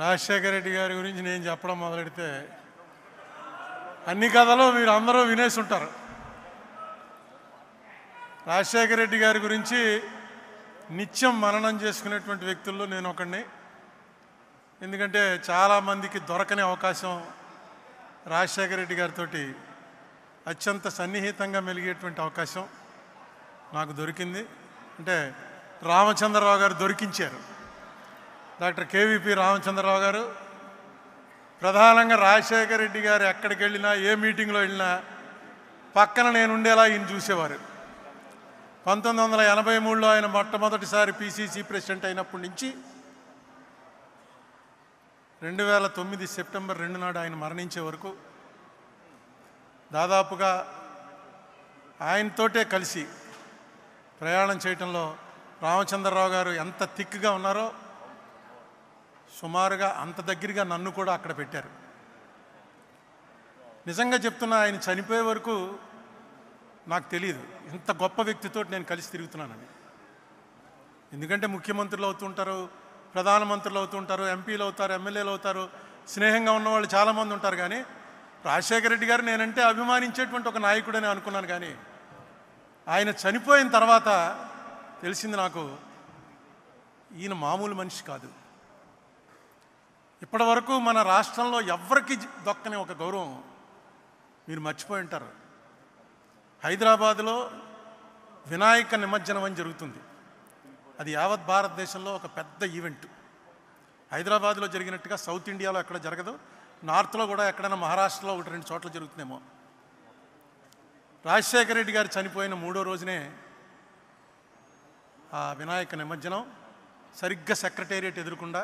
రాజశేఖర రెడ్డి గారి గురించి నేను చెప్పడం మొదలెడితే అన్ని కథలు మీరు అందరూ వినేసి ఉంటారు. రాజశేఖర రెడ్డి గారి గురించి నిత్యం మననం చేసుకునేటువంటి వ్యక్తుల్లో నేను ఒకడిని. ఎందుకంటే చాలామందికి దొరకని అవకాశం రాజశేఖర రెడ్డి గారితో అత్యంత సన్నిహితంగా మెలిగేటువంటి అవకాశం నాకు దొరికింది. అంటే రామచంద్రరావు గారు దొరికించారు. డాక్టర్ కేవీపీ రామచంద్రరావు గారు ప్రధానంగా రాజశేఖర రెడ్డి గారు ఎక్కడికి వెళ్ళినా, ఏ మీటింగ్లో వెళ్ళినా పక్కన నేను ఉండేలా ఈయన చూసేవారు. 1983లో ఆయన మొట్టమొదటిసారి పిసిసి ప్రెసిడెంట్ అయినప్పటి నుంచి 2009 సెప్టెంబర్ 2 నాడు ఆయన మరణించే వరకు దాదాపుగా ఆయనతోటే కలిసి ప్రయాణం చేయటంలో రామచంద్రరావు గారు ఎంత థిక్గా ఉన్నారో సుమారుగా అంత దగ్గరగా నన్ను కూడా అక్కడ పెట్టారు. నిజంగా చెప్తున్నా, ఆయన చనిపోయే వరకు నాకు తెలియదు ఇంత గొప్ప వ్యక్తితో నేను కలిసి తిరుగుతున్నానని. ఎందుకంటే ముఖ్యమంత్రులు అవుతుంటారు, ప్రధానమంత్రులు అవుతుంటారు, ఎంపీలు అవుతారు, ఎమ్మెల్యేలు అవుతారు, స్నేహంగా ఉన్నవాళ్ళు చాలామంది ఉంటారు. కానీ రాజశేఖర రెడ్డి గారు నేనంటే అభిమానించేటువంటి ఒక నాయకుడని అనుకున్నాను. కానీ ఆయన చనిపోయిన తర్వాత తెలిసింది నాకు, ఈయన మామూలు మనిషి కాదు. ఇప్పటి వరకు మన రాష్ట్రంలో ఎవ్వరికి దొక్కని ఒక గౌరవం మీరు మర్చిపోయి ఉంటారు. హైదరాబాదులో వినాయక నిమజ్జనం అని జరుగుతుంది. అది యావత్ భారతదేశంలో ఒక పెద్ద ఈవెంట్. హైదరాబాద్లో జరిగినట్టుగా సౌత్ ఇండియాలో ఎక్కడ జరగదు. నార్త్లో కూడా ఎక్కడైనా మహారాష్ట్రలో 1-2 చోట్ల జరుగుతుందేమో. రాజశేఖర రెడ్డి గారు చనిపోయిన 3వ రోజునే ఆ వినాయక నిమజ్జనం సరిగ్గా సెక్రటేరియట్ ఎదురుకుండా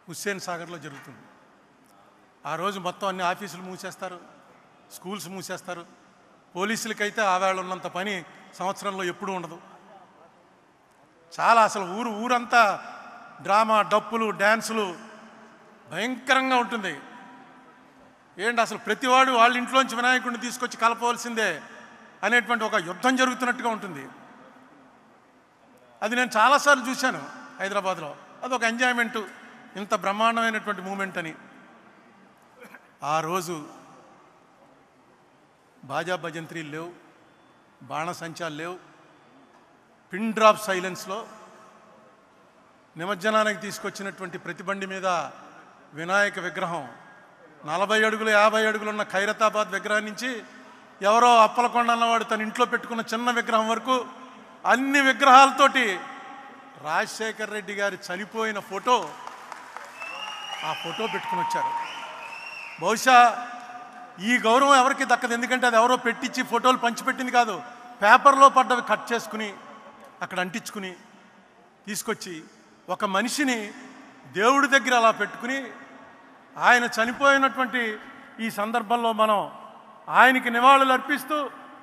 హుస్సేన్ సాగర్లో జరుగుతుంది. ఆ రోజు మొత్తం అన్ని ఆఫీసులు మూసేస్తారు, స్కూల్స్ మూసేస్తారు. పోలీసులకైతే ఆవేళ ఉన్నంత పని సంవత్సరంలో ఎప్పుడూ ఉండదు. చాలా అసలు ఊరంతా డ్రామా, డప్పులు, డ్యాన్సులు భయంకరంగా ఉంటుంది. ఏంటి అసలు ప్రతివాడు వాళ్ళ ఇంట్లోంచి వినాయకుడిని తీసుకొచ్చి కలపవలసిందే అనేటువంటి ఒక యుద్ధం జరుగుతున్నట్టుగా ఉంటుంది. అది నేను చాలాసార్లు చూశాను హైదరాబాద్లో. అదొక ఎంజాయ్మెంటు, ఇంత బ్రహ్మాండమైనటువంటి మూమెంట్ అని. ఆ రోజు బాజా భజంత్రీలు లేవు, బాణసంచాలు లేవు. పిన్ డ్రాప్ సైలెన్స్లో నిమజ్జనానికి తీసుకొచ్చినటువంటి ప్రతి బండి మీద వినాయక విగ్రహం 40 అడుగులు 50 అడుగులు ఉన్న ఖైరతాబాద్ విగ్రహం నుంచి ఎవరో అప్పలకొండ అన్నవాడు తన ఇంట్లో పెట్టుకున్న చిన్న విగ్రహం వరకు అన్ని విగ్రహాలతోటి రాజశేఖర రెడ్డి గారి చనిపోయిన ఫోటో, ఆ ఫోటో పెట్టుకుని వచ్చారు. బహుశా ఈ గౌరవం ఎవరికి దక్కదు. ఎందుకంటే అది ఎవరో పెట్టించి ఫోటోలు పంచిపెట్టింది కాదు. పేపర్లో పడ్డవి కట్ చేసుకుని అక్కడ అంటించుకుని తీసుకొచ్చి ఒక మనిషిని దేవుడి దగ్గర అలా పెట్టుకుని ఆయన చనిపోయినటువంటి ఈ సందర్భంలో మనం ఆయనకి నివాళులు అర్పిస్తూ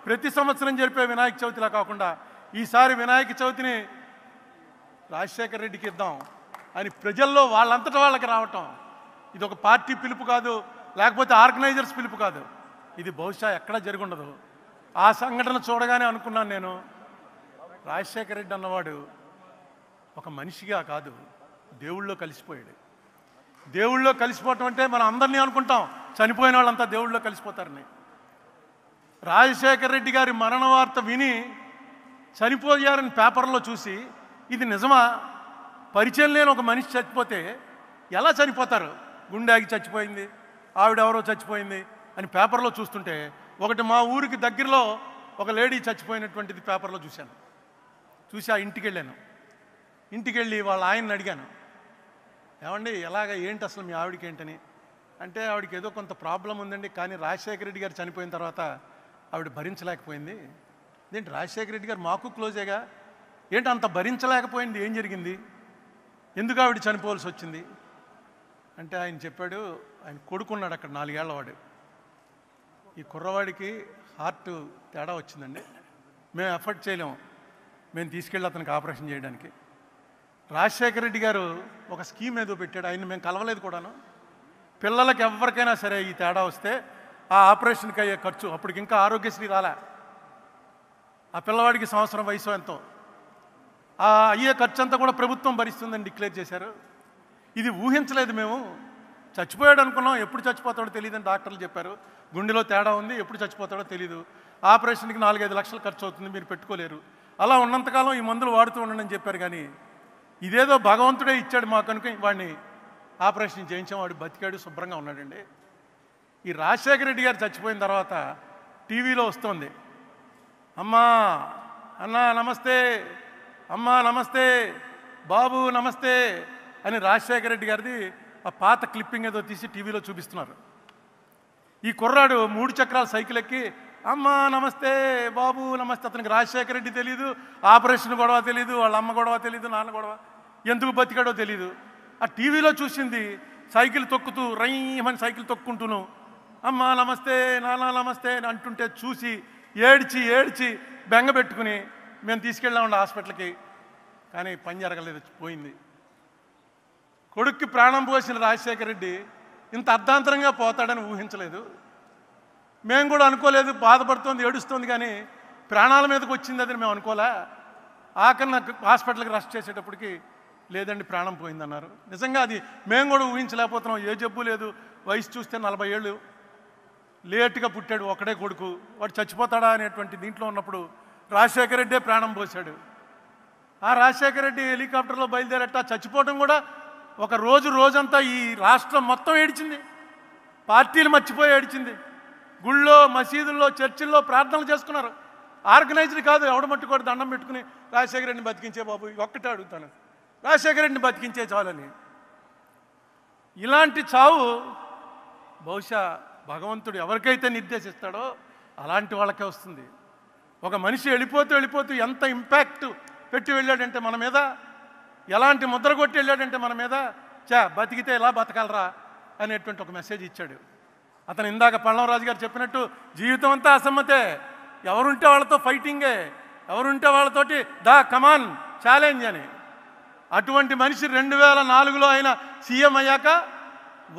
ప్రతి సంవత్సరం జరిపే వినాయక చవితిలా కాకుండా ఈసారి వినాయక చవితిని రాజశేఖర రెడ్డికి ఇద్దాం అని ప్రజల్లో వాళ్ళంతటా వాళ్ళకి రావటం, ఇది ఒక పార్టీ పిలుపు కాదు, లేకపోతే ఆర్గనైజర్స్ పిలుపు కాదు. ఇది బహుశా ఎక్కడా జరుగుండదు. ఆ సంఘటన చూడగానే అనుకున్నాను నేను, రాజశేఖర రెడ్డి అన్నవాడు ఒక మనిషిగా కాదు, దేవుళ్ళో కలిసిపోయాడు. దేవుళ్ళో కలిసిపోవటం అంటే మనం అందరినీ అనుకుంటాం చనిపోయిన వాళ్ళంతా దేవుళ్ళో కలిసిపోతారని. రాజశేఖర రెడ్డి గారి మరణ వార్త విని చనిపోయారని పేపర్లో చూసి ఇది నిజమా, పరిచయం లేని ఒక మనిషి చచ్చిపోతే ఎలా చనిపోతారు, గుండె ఆగి చచ్చిపోయింది, ఆవిడెవరో చచ్చిపోయింది అని పేపర్లో చూస్తుంటే, ఒకటి మా ఊరికి దగ్గరలో ఒక లేడీ చచ్చిపోయినటువంటిది పేపర్లో చూశాను. చూసి ఆ ఇంటికి వెళ్ళాను. ఇంటికి వెళ్ళి వాళ్ళ ఆయన్ని అడిగాను, ఏమండి ఏంటి అసలు మీ ఆవిడకి ఏంటని. అంటే ఆవిడకి ఏదో కొంత ప్రాబ్లం ఉందండి, కానీ రాజశేఖర రెడ్డి గారు చనిపోయిన తర్వాత ఆవిడ భరించలేకపోయింది. ఏంటి రాజశేఖర రెడ్డి గారు మాకు క్లోజేగా, ఏంటి అంత భరించలేకపోయింది, ఏం జరిగింది, ఎందుకు ఆవిడ చనిపోవాల్సి వచ్చింది అంటే ఆయన చెప్పాడు, ఆయన కొడుకున్నాడు అక్కడ 4 ఏళ్ల వాడు. ఈ కుర్రవాడికి హార్ట్ తేడా వచ్చిందండి, మేము ఎఫర్ట్ చేయలేము, మేము తీసుకెళ్ళి అతనికి ఆపరేషన్ చేయడానికి. రాజశేఖర రెడ్డి గారు ఒక స్కీమ్ ఏదో పెట్టాడు, ఆయన్ని మేము కలవలేదు కూడాను. పిల్లలకి ఎవరికైనా సరే ఈ తేడా వస్తే ఆ ఆపరేషన్కి అయ్యే ఖర్చు, అప్పటికి ఇంకా ఆరోగ్యశ్రీ రాలే, ఆ పిల్లవాడికి సంవత్సరం వయసు ఎంతో, ఆ అయ్యే ఖర్చు అంతా కూడా ప్రభుత్వం భరిస్తుందని డిక్లేర్ చేశారు. ఇది ఊహించలేదు మేము. చచ్చిపోయాడు అనుకున్నాం, ఎప్పుడు చచ్చిపోతాడో తెలియదని డాక్టర్లు చెప్పారు. గుండెలో తేడా ఉంది, ఎప్పుడు చచ్చిపోతాడో తెలీదు. ఆపరేషన్కి 4-5 లక్షలు ఖర్చు అవుతుంది, మీరు పెట్టుకోలేరు. అలా ఉన్నంతకాలం ఈ మందులు వాడుతూ ఉండండి అని చెప్పారు. కానీ ఇదేదో భగవంతుడే ఇచ్చాడు మాకు అనుకుని వాడిని ఆపరేషన్ చేయించాం. వాడు బతికాడు, శుభ్రంగా ఉన్నాడండి. ఈ రాజశేఖర రెడ్డి గారు చచ్చిపోయిన తర్వాత టీవీలో వస్తుంది, అమ్మా అన్నా నమస్తే, అమ్మా నమస్తే, బాబు నమస్తే అని రాజశేఖర రెడ్డి గారిది ఆ పాత క్లిప్పింగ్ ఏదో తీసి టీవీలో చూపిస్తున్నారు. ఈ కుర్రాడు 3 చక్రాల సైకిల్ ఎక్కి అమ్మా నమస్తే, బాబు నమస్తే. అతనికి రాజశేఖర రెడ్డి తెలీదు, ఆపరేషన్ గొడవ తెలీదు, వాళ్ళ అమ్మ గొడవ తెలీదు, నాన్న గొడవ, ఎందుకు బతికాడో తెలీదు. ఆ టీవీలో చూసింది సైకిల్ తొక్కుతూ రైమని సైకిల్ తొక్కుంటూను అమ్మా నమస్తే, నాన్న నమస్తే అని అంటుంటే చూసి ఏడ్చి బెంగ పెట్టుకుని మేము తీసుకెళ్ళామండి హాస్పిటల్కి. కానీ పని జరగలేదు, పోయింది. కొడుక్కి ప్రాణం పోసిన రాజశేఖర రెడ్డి ఇంత అర్ధాంతరంగా పోతాడని ఊహించలేదు. మేము కూడా అనుకోలేదు. బాధపడుతోంది, ఏడుస్తోంది, కానీ ప్రాణాల మీదకి వచ్చింది అది మేము అనుకోలే. ఆఖరి నాకు హాస్పిటల్కి రష్ చేసేటప్పటికి లేదండి ప్రాణం పోయిందన్నారు. నిజంగా అది మేము కూడా ఊహించలేకపోతున్నాం. ఏ జబ్బు లేదు, వయసు చూస్తే 40 ఏళ్ళు, లేటుగా పుట్టాడు, ఒకడే కొడుకు, వాడు చచ్చిపోతాడా అనేటువంటి దీంట్లో ఉన్నప్పుడు రాజశేఖర రెడ్డే ప్రాణం పోశాడు. ఆ రాజశేఖర రెడ్డి హెలికాప్టర్లో బయలుదేరట చచ్చిపోవడం కూడా ఒక రోజంతా ఈ రాష్ట్రం మొత్తం ఏడిచింది. పార్టీలు మర్చిపోయి ఏడిచింది. గుళ్ళో, మసీదుల్లో, చర్చిల్లో ప్రార్థనలు చేసుకున్నారు. ఆర్గనైజ్డ్ కాదు, ఎవడ మట్టుకోడు దండం పెట్టుకుని రాజశేఖర రెడ్డిని బతికించే బాబు, ఒక్కటే అడుగుతాను, రాజశేఖర రెడ్డిని బతికించే చాలని. ఇలాంటి చావు బహుశా భగవంతుడు ఎవరికైతే నిర్దేశిస్తాడో అలాంటి వాళ్ళకే వస్తుంది. ఒక మనిషి వెళ్ళిపోతూ ఎంత ఇంపాక్ట్ పెట్టి వెళ్ళాడంటే మన మీద, ఎలాంటి ముద్ర కొట్టి వెళ్ళాడంటే మన మీద, బతికితే ఎలా బతకాలరా అనేటువంటి ఒక మెసేజ్ ఇచ్చాడు. అతను ఇందాక పళ్ళవరాజు గారు చెప్పినట్టు జీవితం అంతా అసమ్మతే, ఎవరుంటే వాళ్ళతో ఫైటింగే, ఎవరుంటే వాళ్ళతోటి కమాన్ ఛాలెంజ్ అని. అటువంటి మనిషి 2004లో ఆయన సీఎం అయ్యాక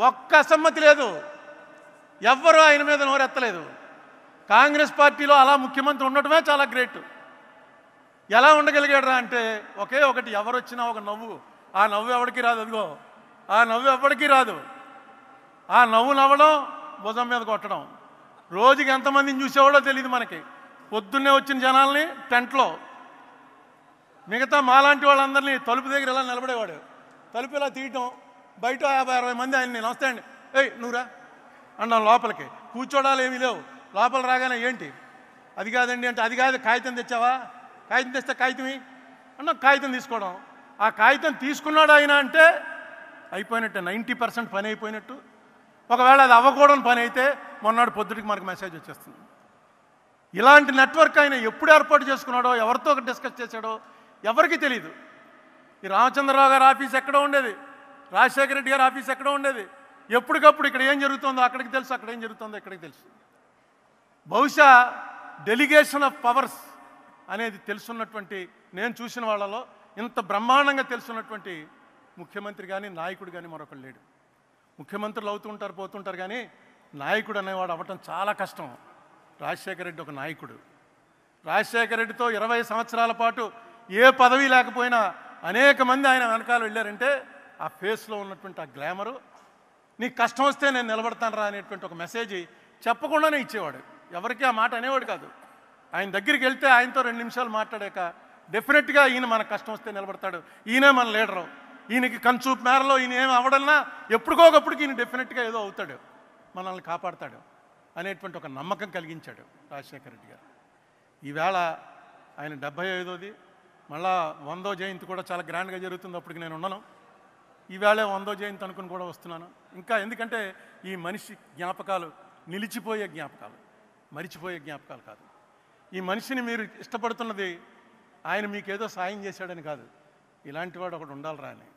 ఒక్క అసమ్మతి లేదు, ఎవ్వరూ ఆయన మీద నోరెత్తలేదు. కాంగ్రెస్ పార్టీలో అలా ముఖ్యమంత్రి ఉండటమే చాలా గ్రేట్. ఎలా ఉండగలిగాడరా అంటే ఒకే ఒకటి, ఎవరు వచ్చినా ఒక నవ్వు. ఆ నవ్వు ఎవరికి రాదు, అదిగో ఆ నవ్వు ఎవరికి రాదు. ఆ నవ్వు నవ్వడం, భుజం మీద కొట్టడం. రోజుకి ఎంతమందిని చూసేవాడో తెలియదు మనకి. పొద్దున్నే వచ్చిన జనాల్ని టెంట్లో, మిగతా మాలాంటి వాళ్ళందరినీ తలుపు దగ్గర ఇలా నిలబడేవాడు. తలుపు ఇలా తీయటం, బయట 50-60 మంది ఆయన్ని నమస్తే అండి, ఏయ్ నువ్వురా అన్నాం. లోపలికి కూర్చోడాలు ఏమీ లేవు. లోపల రాగానే ఏంటి అది కాదండి అంటే, అది కాదు, కాగితం తెచ్చావా, కాగితం తెస్తే కాగితమి అన్న, కాగితం తీసుకోవడం. ఆ కాగితం తీసుకున్నాడు ఆయన అంటే అయిపోయినట్టే, 90% పని అయిపోయినట్టు. ఒకవేళ అది అవ్వకూడని పని అయితే మొన్నటి పొద్దుటికి మనకు మెసేజ్ వచ్చేస్తుంది. ఇలాంటి నెట్వర్క్ ఆయన ఎప్పుడు ఏర్పాటు చేసుకున్నాడో, ఎవరితో డిస్కస్ చేశాడో ఎవరికి తెలియదు. ఈ రామచంద్రరావు గారి ఆఫీస్ ఎక్కడో ఉండేది, రాజశేఖర రెడ్డి గారి ఆఫీస్ ఎక్కడో ఉండేది. ఎప్పటికప్పుడు ఇక్కడ ఏం జరుగుతుందో అక్కడికి తెలుసు, అక్కడ ఏం జరుగుతుందో ఇక్కడికి తెలుసు. బహుశా డెలిగేషన్ ఆఫ్ పవర్స్ అనేది తెలుసున్నటువంటి, నేను చూసిన వాళ్ళలో ఇంత బ్రహ్మాండంగా తెలుసున్నటువంటి ముఖ్యమంత్రి కానీ నాయకుడు కానీ మరొకరు లేడు. ముఖ్యమంత్రులు అవుతుంటారు పోతుంటారు, కానీ నాయకుడు అనేవాడు అవ్వటం చాలా కష్టం. రాజశేఖర రెడ్డి ఒక నాయకుడు. రాజశేఖర రెడ్డితో 20 సంవత్సరాల పాటు ఏ పదవి లేకపోయినా అనేక మంది ఆయన వెనకాల వెళ్ళారంటే ఆ ఫేస్లో ఉన్నటువంటి ఆ గ్లామరు, నీకు కష్టం వస్తే నేను నిలబడతాను రా అనేటువంటి ఒక మెసేజ్ చెప్పకుండానే ఇచ్చేవాడు. ఎవరికి ఆ మాట అనేవాడు కాదు. ఆయన దగ్గరికి వెళ్తే ఆయనతో 2 నిమిషాలు మాట్లాడాక డెఫినెట్గా ఈయన మనకు కష్టం వస్తే నిలబడతాడు, ఈయనే మన లీడరు, ఈయనకి కన్సూప్ మేరలో ఈయన ఏమి అవ్వడన్నా ఎప్పటికోకప్పటికి ఈయన డెఫినెట్గా ఏదో అవుతాడు, మనల్ని కాపాడతాడు అనేటువంటి ఒక నమ్మకం కలిగించాడు రాజశేఖర రెడ్డి గారు. ఈవేళ ఆయన 75వది, మళ్ళా 100వ జయంతి కూడా చాలా గ్రాండ్గా జరుగుతుంది. అప్పటికి నేను ఉన్నాను. ఈవేళ 100వ జయంతి అనుకుని కూడా వస్తున్నాను. ఇంకా ఎందుకంటే ఈ మనిషి జ్ఞాపకాలు నిలిచిపోయే జ్ఞాపకాలు, మరిచిపోయే జ్ఞాపకాలు కాదు. ఈ మనిషిని మీరు ఇష్టపడుతున్నది ఆయన మీకేదో సాయం చేశాడని కాదు, ఇలాంటి వాడు ఒకడు ఉండాలిరా అని.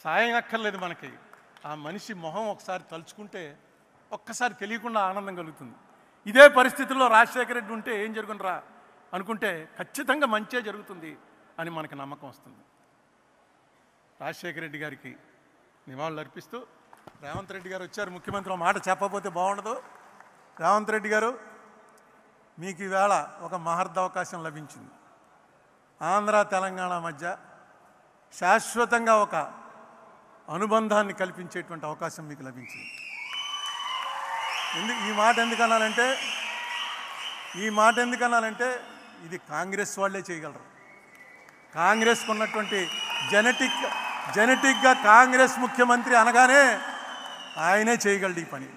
సాయం అక్కర్లేదు మనకి, ఆ మనిషి మొహం ఒకసారి తలుచుకుంటే ఒక్కసారి తెలియకుండా ఆనందం కలుగుతుంది. ఇదే పరిస్థితుల్లో రాజశేఖర రెడ్డి ఉంటే ఏం జరుగునరా అనుకుంటే ఖచ్చితంగా మంచే జరుగుతుంది అని మనకి నమ్మకం వస్తుంది. రాజశేఖర రెడ్డి గారికి నివాళులు అర్పిస్తూ రేవంత్ రెడ్డి గారు వచ్చారు. ముఖ్యమంత్రి మాట చెప్పకపోతే బాగుండదు. రేవంత్ రెడ్డి గారు, మీకు ఈవేళ ఒక మహర్దవకాశం లభించింది. ఆంధ్ర తెలంగాణ మధ్య శాశ్వతంగా ఒక అనుబంధాన్ని కల్పించేటువంటి అవకాశం మీకు లభించింది. ఈ మాట ఎందుకన్నానంటే ఇది కాంగ్రెస్ వాళ్ళే చేయగలరు. కాంగ్రెస్కు ఉన్నటువంటి జెనెటిక్గా కాంగ్రెస్ ముఖ్యమంత్రి అనగానే ఆయనే చేయగలడు ఈ పని.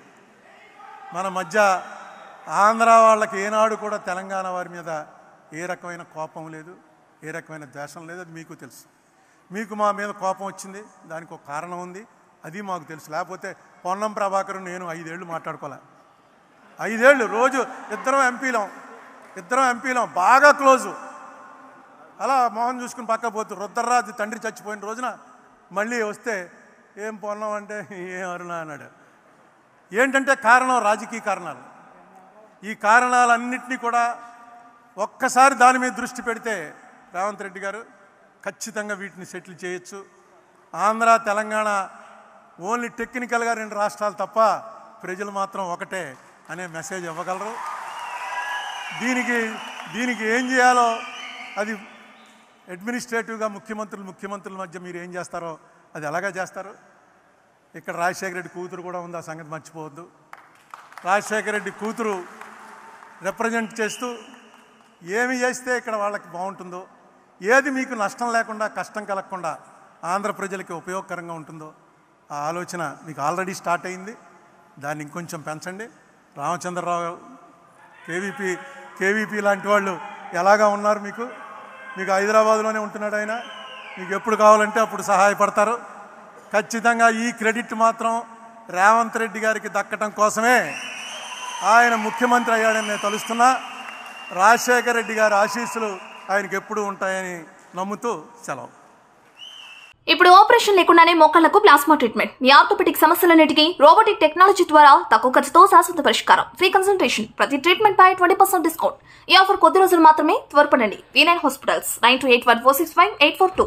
మన మధ్య ఆంధ్ర వాళ్ళకి ఏనాడు కూడా తెలంగాణ వారి మీద ఏ రకమైన కోపం లేదు, ఏ రకమైన ద్వేషం లేదు. అది మీకు తెలుసు. మీకు మా మీద కోపం వచ్చింది, దానికి ఒక కారణం ఉంది, అది మాకు తెలుసు. లేకపోతే పొన్నం ప్రభాకర్ నేను 5 ఏళ్ళు మాట్లాడుకోలే. 5 ఏళ్ళు రోజు ఇద్దరం ఎంపీలం బాగా క్లోజు. అలా మోహన్ చూసుకుని పక్క పోతూ రుద్రరాజు తండ్రి చచ్చిపోయిన రోజున మళ్ళీ వస్తే ఏం పొన్నం అంటే ఏం అరుణ అన్నాడు. ఏంటంటే కారణం రాజకీయ కారణాలు. ఈ కారణాలన్నింటినీ కూడా ఒక్కసారి దాని మీద దృష్టి పెడితే రేవంత్ రెడ్డి గారు ఖచ్చితంగా వీటిని సెటిల్ చేయొచ్చు. ఆంధ్ర తెలంగాణ ఓన్లీ టెక్నికల్గా 2 రాష్ట్రాలు తప్ప ప్రజలు మాత్రం ఒకటే అనే మెసేజ్ ఇవ్వగలరు. దీనికి ఏం చేయాలో అది అడ్మినిస్ట్రేటివ్గా ముఖ్యమంత్రుల మధ్య మీరు ఏం చేస్తారో అది ఎలాగా చేస్తారు. ఇక్కడ రాజశేఖర రెడ్డి కూతురు కూడా ఉంది, ఆ సంగతి మర్చిపోవద్దు. రాజశేఖర రెడ్డి కూతురు రిప్రజెంట్ చేస్తూ ఏమి చేస్తే ఇక్కడ వాళ్ళకి బాగుంటుందో, ఏది మీకు నష్టం లేకుండా కష్టం కలగకుండా ఆంధ్ర ప్రజలకి ఉపయోగకరంగా ఉంటుందో ఆ ఆలోచన మీకు ఆల్రెడీ స్టార్ట్ అయింది. దాన్ని ఇంకొంచెం పెంచండి. రామచంద్రరావు కేవీపీ లాంటి వాళ్ళు ఎలాగా ఉన్నారు మీకు హైదరాబాద్లోనే ఉంటున్నాడు ఆయన. మీకు ఎప్పుడు కావాలంటే అప్పుడు సహాయపడతారు. ఖచ్చితంగా ఈ క్రెడిట్ మాత్రం రేవంత్ రెడ్డి గారికి దక్కటం కోసమే ఆయన ముఖ్యమంత్రి అయ్యాడని నేను తలుస్తున్నా. రాజశేఖర రెడ్డి గారి ఆశీస్సులు ఆయనకి ఎప్పుడు ఉంటాయని నమ్ముతూ సెలవు. ఇప్పుడు ఆపరేషన్ లేకుండానే మోకాళ్లకు ప్లాస్మా ట్రీట్మెంట్. మీ ఆర్థోపెటిక్ సమస్యలన్నిటికీ రోబోటిక్ టెక్నాలజీ ద్వారా తక్కువ ఖర్చుతో శాశ్వత పరిష్కారం. ఫ్రీ కన్సల్టేషన్, ప్రతి ట్రీట్మెంట్ పై 20% డిస్కౌంట్. ఈ ఆఫర్ కొద్ది రోజులు మాత్రమే. త్వరపడండి. V9 hospitals 9281465842.